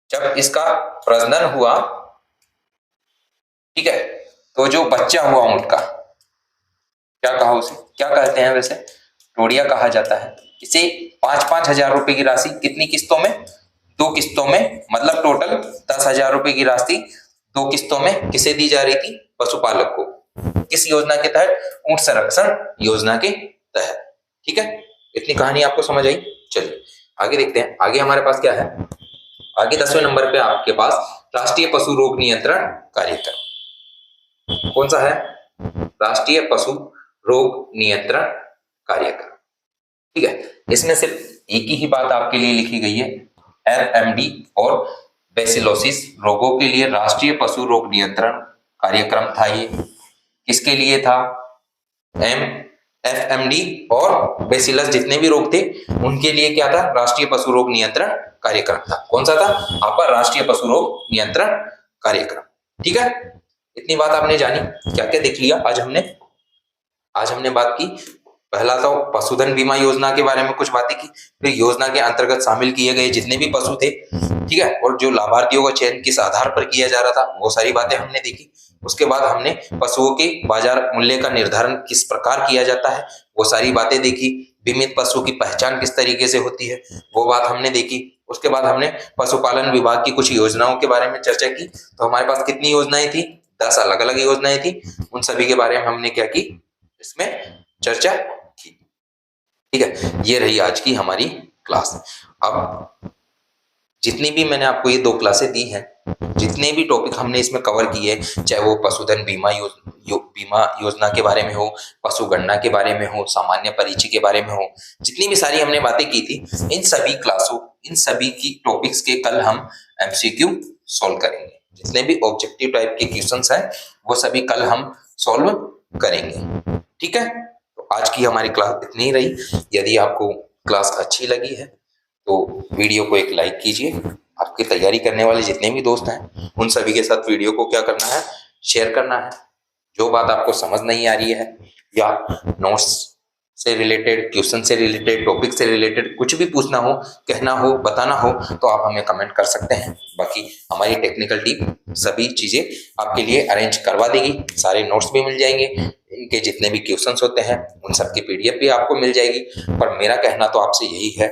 जब इसका प्रजनन हुआ, ठीक है, तो जो बच्चा हुआ ऊंट का, क्या कहा उसे, क्या कहते हैं वैसे, टोड़िया कहा जाता है। इसे 5-5 हजार रुपए की राशि कितनी किस्तों में? 2 किस्तों में, मतलब टोटल 10 हजार रुपए की राशि 2 किस्तों में किसे दी जा रही थी? पशुपालक को। किस योजना के तहत? ऊंट संरक्षण योजना के तहत। ठीक है, इतनी कहानी आपको समझ आई। चलिए आगे देखते हैं, आगे हमारे पास क्या है। आगे 10वें नंबर पे आपके पास राष्ट्रीय पशु रोग नियंत्रण कार्यक्रम। कौन सा है? राष्ट्रीय पशु रोग नियंत्रण कार्यक्रम। ठीक है, इसमें सिर्फ एक ही बात आपके लिए लिखी गई है, एफएमडी और बेसिलोसिस रोगों के लिए राष्ट्रीय पशु रोग नियंत्रण कार्यक्रम था। ये किसके लिए था? एफएमडी और बेसिलस जितने भी रोग थे उनके लिए क्या था? राष्ट्रीय पशु रोग नियंत्रण कार्यक्रम था। कौन सा था? आपका राष्ट्रीय पशु रोग नियंत्रण कार्यक्रम। ठीक है, इतनी बात आपने जानी। क्या क्या देख लिया आज हमने बात की। पहला तो पशुधन बीमा योजना के बारे में कुछ बातें की, फिर योजना के अंतर्गत शामिल किए गए जितने भी पशु थे, ठीक है, और जो लाभार्थियों का चयन किस आधार पर किया जा रहा था, वो सारी बातें हमने देखी। उसके बाद हमने पशुओं के बाजार मूल्य का निर्धारण किस प्रकार किया जाता है, वो सारी बातें देखी। बीमित पशु की पहचान किस तरीके से होती है, वो बात हमने देखी। उसके बाद हमने पशुपालन विभाग की कुछ योजनाओं के बारे में चर्चा की। तो हमारे पास कितनी योजनाएं थी? 10 अलग अलग योजनाएं थी। उन सभी के बारे में हमने क्या की, इसमें चर्चा की। ठीक है, ये रही आज की हमारी क्लास। अब जितनी भी मैंने आपको ये 2 क्लासें दी हैं, जितने भी टॉपिक हमने इसमें कवर किए, चाहे वो पशुधन बीमा योजना के बारे में हो, पशु गणना के बारे में हो, सामान्य परिचय के बारे में हो, जितनी भी सारी हमने बातें की थी, इन सभी की टॉपिक्स के कल हम एमसीक्यू सॉल्व करेंगे। जितने भी ऑब्जेक्टिव टाइप के क्वेश्चंस हैं वो सभी कल हम सॉल्व करेंगे। ठीक है, तो आज की हमारी क्लास इतनी ही रही। यदि आपको क्लास अच्छी लगी है तो वीडियो को एक लाइक कीजिए। आपकी तैयारी करने वाले जितने भी दोस्त हैं उन सभी के साथ वीडियो को क्या करना है, शेयर करना है। जो बात आपको समझ नहीं आ रही है या नोट्स से रिलेटेड, क्वेश्चन से रिलेटेड, टॉपिक से रिलेटेड कुछ भी पूछना हो, कहना हो, बताना हो, तो आप हमें कमेंट कर सकते हैं। बाकी हमारी टेक्निकल टीम सभी चीजें आपके लिए अरेंज करवा देगी। सारे नोट्स भी मिल जाएंगे, इनके जितने भी क्वेश्चंस होते हैं उन सब की पीडीएफ भी आपको मिल जाएगी। पर मेरा कहना तो आपसे यही है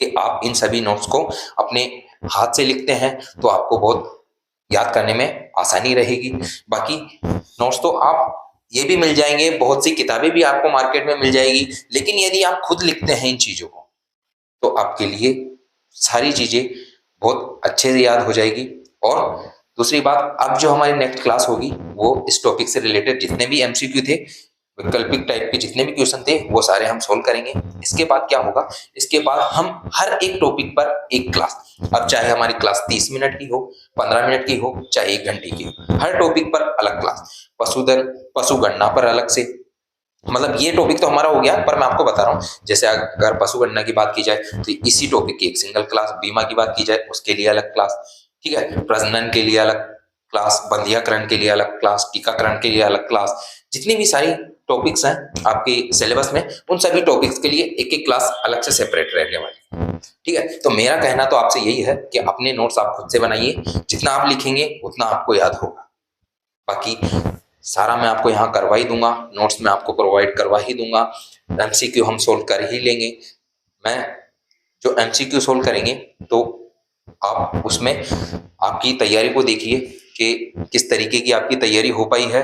कि आप इन सभी नोट्स को अपने हाथ से लिखते हैं तो आपको बहुत याद करने में आसानी रहेगी। बाकी नोट्स तो आप ये भी मिल जाएंगे, बहुत सी किताबें भी आपको मार्केट में मिल जाएगी, लेकिन यदि आप खुद लिखते हैं इन चीजों को तो आपके लिए सारी चीजें बहुत अच्छे से याद हो जाएगी। और दूसरी बात, अब जो हमारी नेक्स्ट क्लास होगी वो इस टॉपिक से रिलेटेड जितने भी एमसीक्यू थे, वैकल्पिक टाइप के जितने भी क्वेश्चन थे, वो सारे हम सोल्व करेंगे। इसके बाद क्या होगा, इसके बाद हम हर एक टॉपिक पर एक क्लास, अब चाहे हमारी क्लास 30 मिनट की हो, 15 मिनट की हो, चाहे 1 घंटे की हो, हर टॉपिक पर अलग क्लास। पशुधन, पशु गणना पर अलग से, मतलब ये टॉपिक तो हमारा हो गया, पर मैं आपको बता रहा हूँ जैसे अगर पशु गणना की बात की जाए तो इसी टॉपिक की एक सिंगल क्लास, बीमा की बात की जाए उसके लिए अलग क्लास, ठीक है, प्रजनन के लिए अलग क्लास, बंधियाकरण के लिए अलग क्लास, टीकाकरण के लिए अलग क्लास। जितनी भी सारी टॉपिक्स हैं आपके सिलेबस में, उन सभी टॉपिक्स के लिए एक एक क्लास अलग से सेपरेट रहने वाली। ठीक है, तो मेरा कहना तो आपसे यही है कि अपने नोट्स आप खुद से बनाइए, जितना आप लिखेंगे उतना आपको याद होगा। बाकी सारा मैं आपको यहाँ करवा ही दूंगा, नोट्स में आपको प्रोवाइड करवा ही दूंगा, एमसीक्यू हम सोल्व कर ही लेंगे। मैं जो एमसीक्यू सोल्व करेंगे तो आप उसमें आपकी तैयारी को देखिए कि किस तरीके की आपकी तैयारी हो पाई है।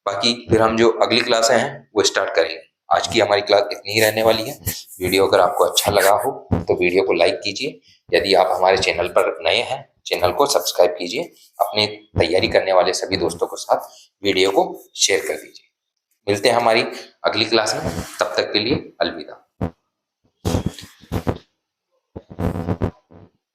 बाकी फिर हम जो अगली क्लासें हैं वो स्टार्ट करेंगे। आज की हमारी क्लास इतनी ही रहने वाली है। वीडियो अगर आपको अच्छा लगा हो तो वीडियो को लाइक कीजिए। यदि आप हमारे चैनल पर नए हैं, चैनल को सब्सक्राइब कीजिए। अपने तैयारी करने वाले सभी दोस्तों के साथ वीडियो को शेयर कर दीजिए। मिलते हैं हमारी अगली क्लास में, तब तक के लिए अलविदा।